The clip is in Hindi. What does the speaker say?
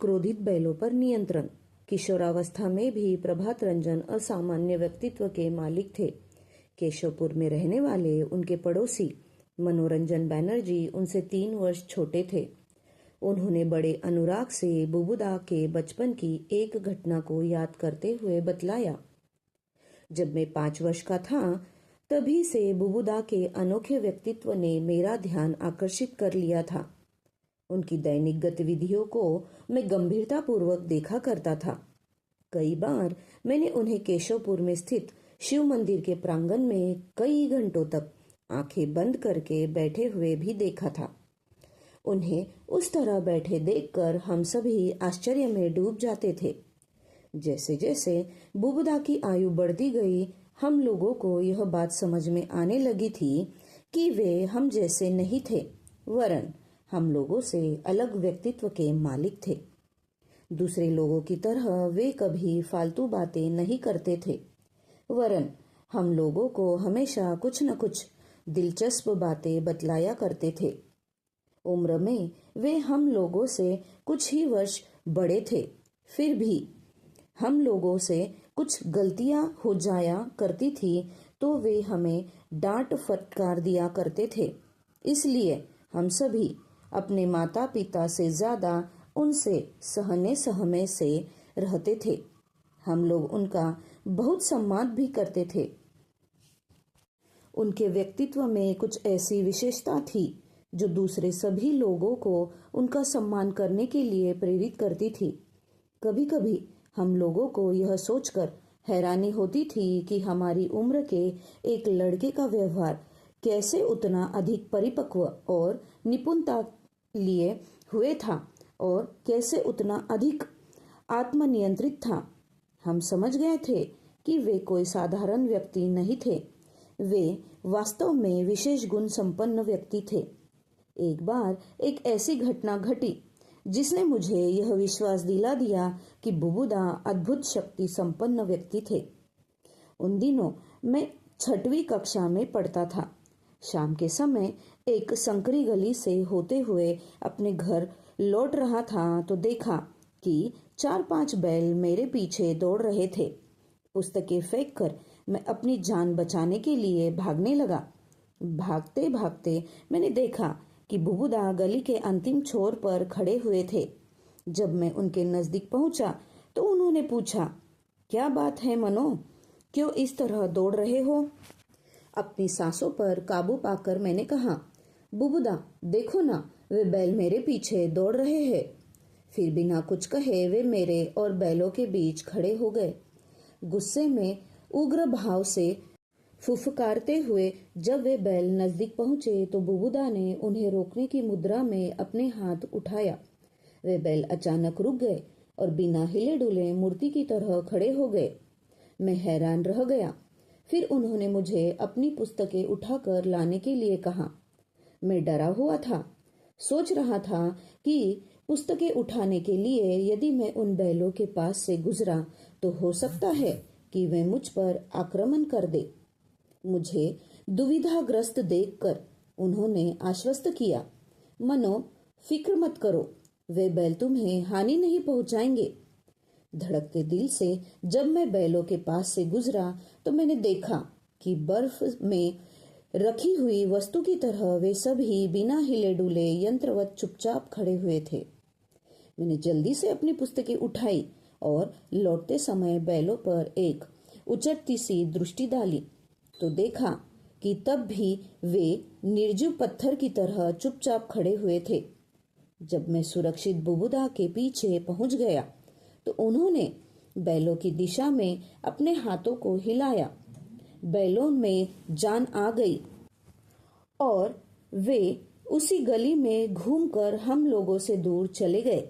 क्रोधित बैलों पर नियंत्रण। किशोरावस्था में भी प्रभात रंजन असामान्य व्यक्तित्व के मालिक थे। केशवपुर में रहने वाले उनके पड़ोसी मनोरंजन बैनर्जी उनसे 3 वर्ष छोटे थे। उन्होंने बड़े अनुराग से बुबुदा के बचपन की एक घटना को याद करते हुए बतलाया। जब मैं 5 वर्ष का था, तभी से बुबुदा के अनोखे व्यक्तित्व ने मेरा ध्यान आकर्षित कर लिया था। उनकी दैनिक गतिविधियों को मैं गंभीरतापूर्वक देखा करता था। कई बार मैंने उन्हें केशवपुर में स्थित शिव मंदिर के प्रांगण में कई घंटों तक आंखें बंद करके बैठे हुए भी देखा था। उन्हें उस तरह बैठे देखकर हम सभी आश्चर्य में डूब जाते थे। जैसे जैसे बुबुदा की आयु बढ़ती गई, हम लोगों को यह बात समझ में आने लगी थी कि वे हम जैसे नहीं थे, वरन हम लोगों से अलग व्यक्तित्व के मालिक थे। दूसरे लोगों की तरह वे कभी फालतू बातें नहीं करते थे, वरन हम लोगों को हमेशा कुछ न कुछ दिलचस्प बातें बतलाया करते थे। उम्र में वे हम लोगों से कुछ ही वर्ष बड़े थे, फिर भी हम लोगों से कुछ गलतियां हो जाया करती थी तो वे हमें डांट फटकार दिया करते थे। इसलिए हम सभी अपने माता पिता से ज्यादा उनसे सहने सहमे से रहते थे। हम लोग उनका बहुत सम्मान भी करते थे। उनके व्यक्तित्व में कुछ ऐसी विशेषता थी जो दूसरे सभी लोगों को उनका सम्मान करने के लिए प्रेरित करती थी। कभी कभी हम लोगों को यह सोचकर हैरानी होती थी कि हमारी उम्र के एक लड़के का व्यवहार कैसे उतना अधिक परिपक्व और निपुणता लिए हुए था और कैसे उतना अधिक आत्मनियंत्रित था। हम समझ गए थे कि वे कोई साधारण व्यक्ति नहीं थे, वे वास्तव में विशेष गुण संपन्न व्यक्ति थे। एक बार एक ऐसी घटना घटी जिसने मुझे यह विश्वास दिला दिया कि बुबुदा अद्भुत शक्ति संपन्न व्यक्ति थे। उन दिनों मैं 6वीं कक्षा में पढ़ता था। शाम के समय एक संकरी गली से होते हुए अपने घर लौट रहा था तो देखा कि 4-5 बैल मेरे पीछे दौड़ रहे थे। पुस्तकें फेंककर मैं अपनी जान बचाने के लिए भागने लगा। भागते भागते मैंने देखा कि बुबुदा गली के अंतिम छोर पर खड़े हुए थे। जब मैं उनके नजदीक पहुंचा तो उन्होंने पूछा, क्या बात है मनो, क्यों इस तरह दौड़ रहे हो? अपनी सांसों पर काबू पाकर मैंने कहा, बुबुदा देखो ना, वे बैल मेरे पीछे दौड़ रहे हैं। फिर बिना कुछ कहे वे मेरे और बैलों के बीच खड़े हो गए। गुस्से में उग्र भाव से फुफकारते हुए जब वे बैल नजदीक पहुंचे तो बुबुदा ने उन्हें रोकने की मुद्रा में अपने हाथ उठाया। वे बैल अचानक रुक गए और बिना हिले डुले मूर्ति की तरह खड़े हो गए। मैं हैरान रह गया। फिर उन्होंने मुझे अपनी पुस्तकें उठाकर लाने के लिए कहा। मैं डरा हुआ था, सोच रहा था कि पुस्तकें उठाने के लिए यदि मैं उन बैलों के पास से गुजरा तो हो सकता है कि वे मुझ पर आक्रमण कर दे। मुझे दुविधाग्रस्त देखकर उन्होंने आश्वस्त किया, मनो फिक्र मत करो, वे बैल तुम्हें हानि नहीं पहुंचाएंगे। धड़कते दिल से जब मैं बैलों के पास से गुजरा तो मैंने देखा कि बर्फ में रखी हुई वस्तु की तरह वे सभी बिना हिले डुले यंत्रवत चुपचाप खड़े हुए थे। मैंने जल्दी से अपनी पुस्तकें उठाई और लौटते समय बैलों पर एक उचटती सी दृष्टि डाली तो देखा कि तब भी वे निर्जीव पत्थर की तरह चुपचाप खड़े हुए थे। जब मैं सुरक्षित बुबुदा के पीछे पहुंच गया तो उन्होंने बैलों की दिशा में अपने हाथों को हिलाया। बैलों में जान आ गई और वे उसी गली में घूमकर हम लोगों से दूर चले गए।